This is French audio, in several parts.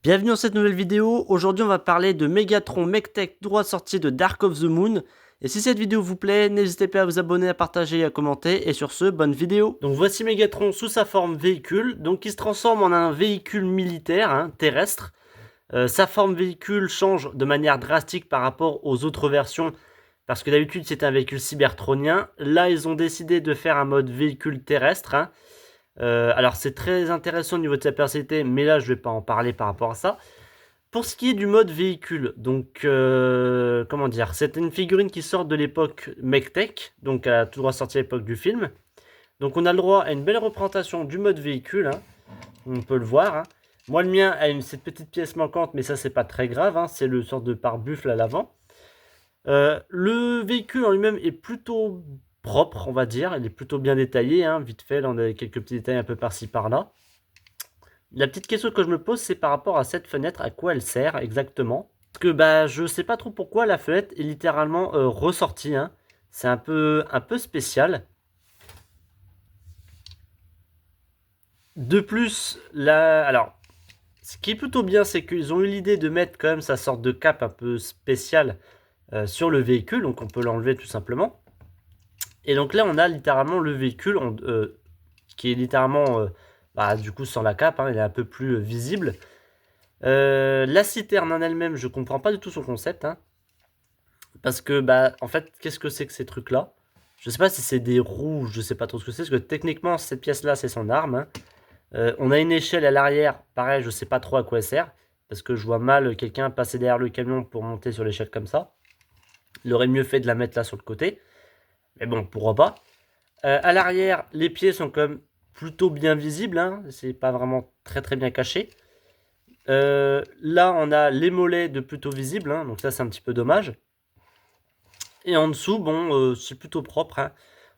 Bienvenue dans cette nouvelle vidéo. Aujourd'hui on va parler de Megatron Mech-Tech droit sorti de Dark of the Moon. Et si cette vidéo vous plaît, n'hésitez pas à vous abonner, à partager et à commenter. Et sur ce, bonne vidéo. Donc voici Megatron sous sa forme véhicule, donc qui se transforme en un véhicule militaire terrestre. Sa forme véhicule change de manière drastique par rapport aux autres versions, parce que d'habitude c'était un véhicule cybertronien. Là ils ont décidé de faire un mode véhicule terrestre. Alors c'est très intéressant au niveau de sa personnalité, mais là je vais pas en parler par rapport à ça. Pour ce qui est du mode véhicule, donc comment dire, c'est une figurine qui sort de l'époque Mech-Tech, donc elle a tout droit sorti à l'époque du film. Donc on a le droit à une belle représentation du mode véhicule, on peut le voir. Moi le mien a cette petite pièce manquante, mais ça c'est pas très grave, c'est le sort de pare-buffle à l'avant. Le véhicule en lui-même est plutôt propre, on va dire. Il est plutôt bien détaillé, vite fait. Là, on a quelques petits détails un peu par-ci par-là. La petite question que je me pose, c'est par rapport à cette fenêtre, à quoi elle sert exactement. Parce que je sais pas trop pourquoi la fenêtre est littéralement ressortie. C'est un peu spécial. De plus, alors, ce qui est plutôt bien, c'est qu'ils ont eu l'idée de mettre quand même sa sorte de cape un peu spéciale sur le véhicule. Donc on peut l'enlever tout simplement. Et donc là, on a littéralement le véhicule qui est littéralement, du coup, sans la cape, il est un peu plus visible. La citerne en elle-même, je comprends pas du tout son concept. Parce que, en fait, qu'est-ce que c'est que ces trucs-là? Je sais pas si c'est des roues, je sais pas trop ce que c'est. Parce que techniquement, cette pièce-là, c'est son arme. On a une échelle à l'arrière. Pareil, je sais pas trop à quoi elle sert. Parce que je vois mal quelqu'un passer derrière le camion pour monter sur l'échelle comme ça. Il aurait mieux fait de la mettre là sur le côté. Mais bon, pourquoi pas. À l'arrière, les pieds sont quand même plutôt bien visibles. C'est pas vraiment très très bien caché. Là, on a les mollets de plutôt visibles. Donc ça, c'est un petit peu dommage. Et en dessous, bon, c'est plutôt propre.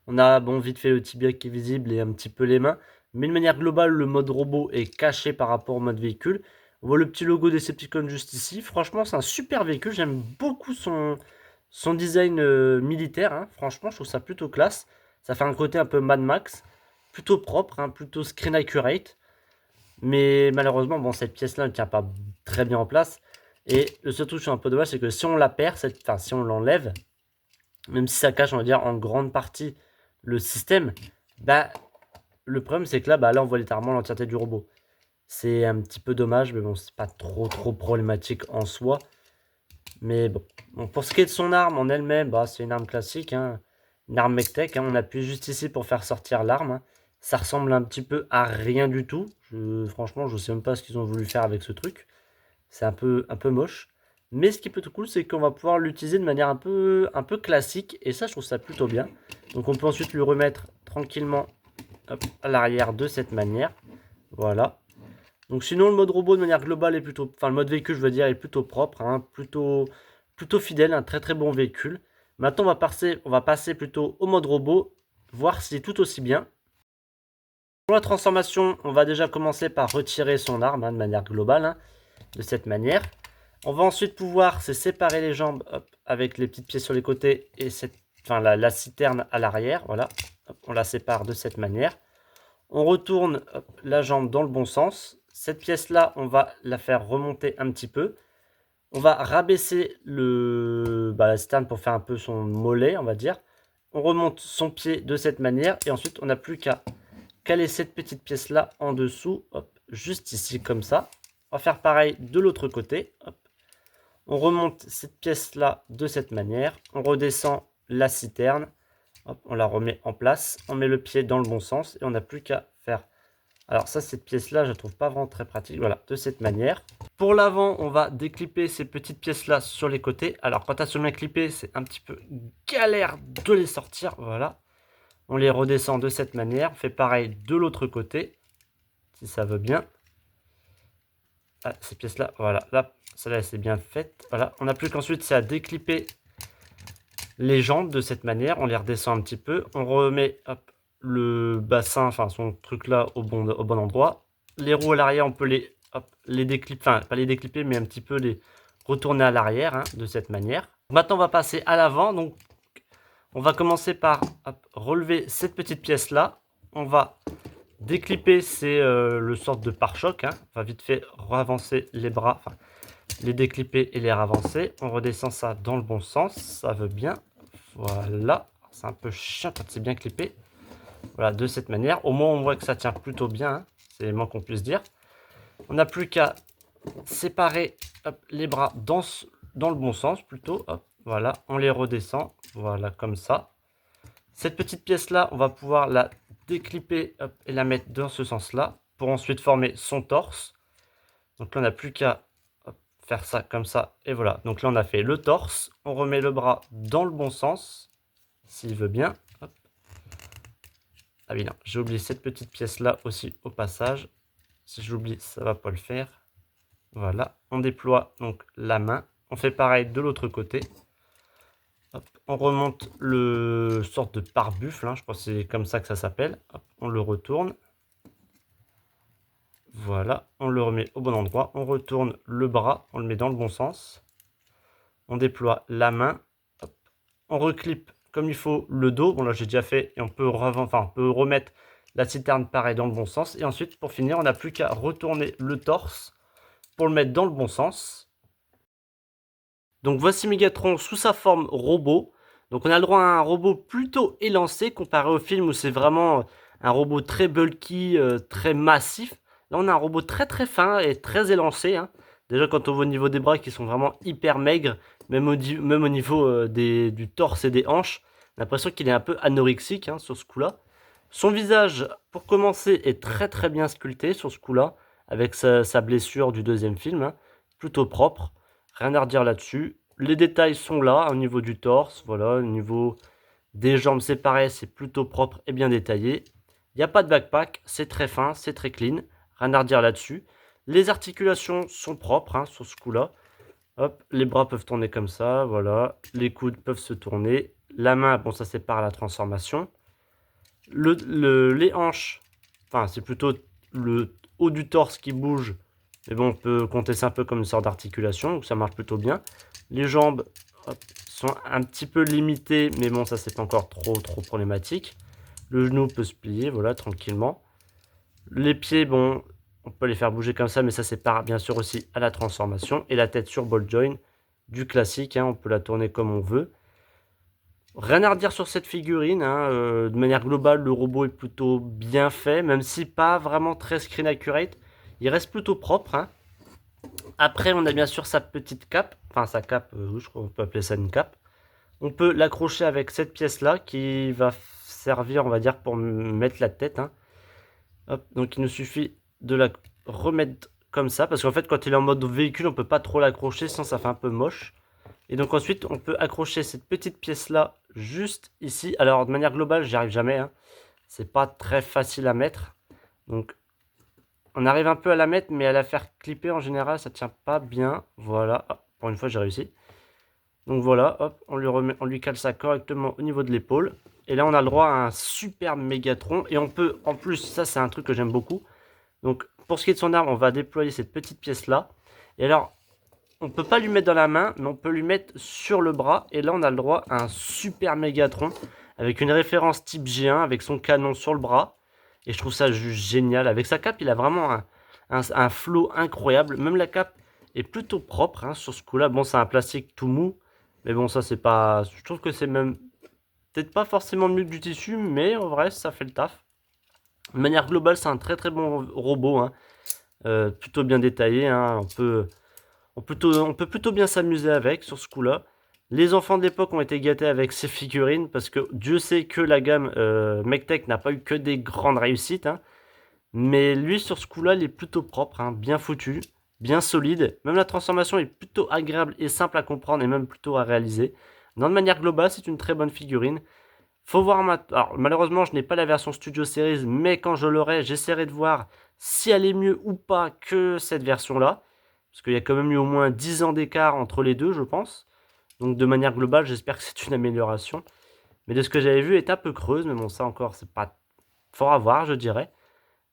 On a, bon, vite fait le tibia qui est visible et un petit peu les mains. Mais de manière globale, le mode robot est caché par rapport au mode véhicule. On voit le petit logo des Decepticons juste ici. Franchement, c'est un super véhicule. J'aime beaucoup son design militaire. Franchement, je trouve ça plutôt classe. Ça fait un côté un peu Mad Max. Plutôt propre, plutôt screen accurate. Mais malheureusement, bon, cette pièce-là ne tient pas très bien en place. Et le seul truc qui est un peu dommage, c'est que si on la perd, enfin, si on l'enlève, même si ça cache, on va dire, en grande partie le système, le problème, c'est que là, on voit littéralement l'entièreté du robot. C'est un petit peu dommage, mais bon, c'est pas trop problématique en soi. Mais bon. Donc, pour ce qui est de son arme en elle-même, c'est une arme classique, une arme Mech-Tech. On appuie juste ici pour faire sortir l'arme. Ça ressemble un petit peu à rien du tout. Franchement, je sais même pas ce qu'ils ont voulu faire avec ce truc. C'est un peu moche. Mais ce qui est plutôt cool, c'est qu'on va pouvoir l'utiliser de manière un peu classique. Et ça, je trouve ça plutôt bien. Donc on peut ensuite lui remettre tranquillement à l'arrière de cette manière. Voilà. Donc sinon, le mode robot de manière globale est plutôt... Enfin, le mode véhicule, je veux dire, est plutôt propre. Plutôt fidèle, un très très bon véhicule. Maintenant, on va passer plutôt au mode robot. Voir si c'est tout aussi bien. Pour la transformation, on va déjà commencer par retirer son arme de manière globale. De cette manière. On va ensuite pouvoir se séparer les jambes avec les petites pièces sur les côtés et la citerne à l'arrière. Voilà, on la sépare de cette manière. On retourne la jambe dans le bon sens. Cette pièce-là, on va la faire remonter un petit peu. On va rabaisser la citerne pour faire un peu son mollet, on va dire. On remonte son pied de cette manière et ensuite, on n'a plus qu'à caler cette petite pièce-là en dessous, juste ici comme ça. On va faire pareil de l'autre côté. On remonte cette pièce-là de cette manière. On redescend la citerne. On la remet en place. On met le pied dans le bon sens. Et on n'a plus qu'à faire... Alors ça, cette pièce-là, je ne trouve pas vraiment très pratique. Voilà, de cette manière. Pour l'avant, on va déclipper ces petites pièces-là sur les côtés. Alors, quand elles sont bien clippées, c'est un petit peu galère de les sortir. Voilà. On les redescend de cette manière. On fait pareil de l'autre côté. Si ça veut bien. Ces pièces-là, voilà. Là, celle-là, c'est bien faite. Voilà. On n'a plus qu'ensuite, c'est à déclipper les jambes de cette manière. On les redescend un petit peu. On remet le bassin, enfin son truc là, au bon endroit. Les roues à l'arrière, on peut les déclipper, enfin pas les déclipper, mais un petit peu les retourner à l'arrière de cette manière. Maintenant, on va passer à l'avant. Donc, on va commencer par relever cette petite pièce là. On va Déclipper, c'est le sorte de pare-choc, hein. On va vite fait avancer les bras, enfin les déclipper et les ravancer. On redescend ça dans le bon sens, ça veut bien. Voilà, c'est un peu chiant quand c'est bien clippé. Voilà, de cette manière. Au moins, on voit que ça tient plutôt bien, hein. C'est le moins qu'on puisse dire. On n'a plus qu'à séparer hop, les bras dans le bon sens plutôt. Hop, voilà, on les redescend. Voilà, comme ça. Cette petite pièce-là, on va pouvoir la déclipper hop, et la mettre dans ce sens-là pour ensuite former son torse. Donc là, on n'a plus qu'à faire ça comme ça. Et voilà. Donc là, on a fait le torse. On remet le bras dans le bon sens, s'il veut bien. Hop. Ah oui, non, j'ai oublié cette petite pièce-là aussi au passage. Si j'oublie, ça va pas le faire. Voilà. On déploie donc la main. On fait pareil de l'autre côté. Hop, on remonte le sorte de pare-buffle, hein, je crois que c'est comme ça que ça s'appelle. On le retourne. Voilà, on le remet au bon endroit. On retourne le bras, on le met dans le bon sens. On déploie la main. Hop. On reclippe comme il faut le dos. Bon là j'ai déjà fait et on peut remettre la citerne pareil dans le bon sens. Et ensuite pour finir, on n'a plus qu'à retourner le torse pour le mettre dans le bon sens. Donc voici Megatron sous sa forme robot. Donc on a le droit à un robot plutôt élancé comparé au film où c'est vraiment un robot très bulky, très massif. Là on a un robot très très fin et très élancé, hein. Déjà quand on voit au niveau des bras qui sont vraiment hyper maigres, même au niveau du torse et des hanches, on a l'impression qu'il est un peu anorexique, hein, sur ce coup-là. Son visage, pour commencer, est très très bien sculpté sur ce coup-là, avec sa blessure du deuxième film, hein, plutôt propre. Rien à redire là-dessus. Les détails sont là, au niveau du torse, voilà, au niveau des jambes, c'est pareil, c'est plutôt propre et bien détaillé. Il n'y a pas de backpack, c'est très fin, c'est très clean, rien à redire là-dessus. Les articulations sont propres, hein, sur ce coup-là. Hop, les bras peuvent tourner comme ça, voilà. Les coudes peuvent se tourner. La main, bon, ça c'est par la transformation. Les hanches, enfin, c'est plutôt le haut du torse qui bouge. Mais bon, on peut compter ça un peu comme une sorte d'articulation, donc ça marche plutôt bien. Les jambes hop, sont un petit peu limitées, mais bon, ça c'est pas encore trop problématique. Le genou peut se plier, voilà, tranquillement. Les pieds, bon, on peut les faire bouger comme ça, mais ça c'est pas bien sûr aussi à la transformation. Et la tête sur ball joint, du classique, hein, on peut la tourner comme on veut. Rien à redire sur cette figurine, hein, de manière globale, le robot est plutôt bien fait, même si pas vraiment très screen accurate. Il reste plutôt propre, hein. Après, on a bien sûr sa petite cape, enfin sa cape, oui, je crois qu'on peut appeler ça une cape. On peut l'accrocher avec cette pièce-là qui va servir, on va dire, pour mettre la tête, hein. Hop, donc il nous suffit de la remettre comme ça, parce qu'en fait, quand il est en mode véhicule, on peut pas trop l'accrocher, sinon ça fait un peu moche. Et donc ensuite, on peut accrocher cette petite pièce-là juste ici. Alors, de manière globale, j'y arrive jamais, hein. C'est pas très facile à mettre. Donc, on arrive un peu à la mettre, mais à la faire clipper, en général, ça tient pas bien. Voilà. Ah, pour une fois, j'ai réussi. Donc voilà, hop, on lui cale ça correctement au niveau de l'épaule. Et là, on a le droit à un super Mégatron. Et on peut, en plus, ça, c'est un truc que j'aime beaucoup. Donc, pour ce qui est de son arme, on va déployer cette petite pièce-là. Et alors, on peut pas lui mettre dans la main, mais on peut lui mettre sur le bras. Et là, on a le droit à un super Mégatron avec une référence type G1 avec son canon sur le bras. Et je trouve ça juste génial. Avec sa cape, il a vraiment un flow incroyable. Même la cape est plutôt propre, hein, sur ce coup-là. Bon, c'est un plastique tout mou. Mais bon, ça, c'est pas... Je trouve que c'est même peut-être pas forcément mieux que du tissu, mais en vrai, ça fait le taf. De manière globale, c'est un très très bon robot, hein. Plutôt bien détaillé, hein. On peut plutôt bien s'amuser avec sur ce coup-là. Les enfants de l'époque ont été gâtés avec ces figurines parce que Dieu sait que la gamme Mech-Tech n'a pas eu que des grandes réussites, hein. Mais lui, sur ce coup-là, il est plutôt propre, hein, bien foutu, bien solide. Même la transformation est plutôt agréable et simple à comprendre et même plutôt à réaliser. De manière globale, c'est une très bonne figurine. Faut voir Alors, malheureusement, je n'ai pas la version Studio Series, mais quand je l'aurai, j'essaierai de voir si elle est mieux ou pas que cette version-là. Parce qu'il y a quand même eu au moins 10 ans d'écart entre les deux, je pense. Donc, de manière globale, j'espère que c'est une amélioration. Mais de ce que j'avais vu, elle est un peu creuse. Mais bon, ça encore, c'est pas fort à voir, je dirais.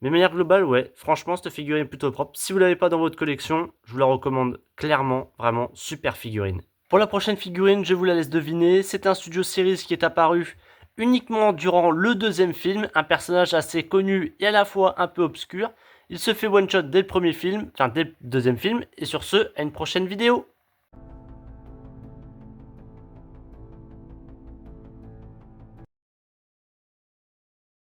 Mais de manière globale, ouais, franchement, cette figurine est plutôt propre. Si vous ne l'avez pas dans votre collection, je vous la recommande clairement. Vraiment, super figurine. Pour la prochaine figurine, je vous la laisse deviner. C'est un Studio Series qui est apparu uniquement durant le deuxième film, un personnage assez connu et à la fois un peu obscur. Il se fait one-shot dès le premier film, enfin dès le deuxième film, et sur ce, à une prochaine vidéo.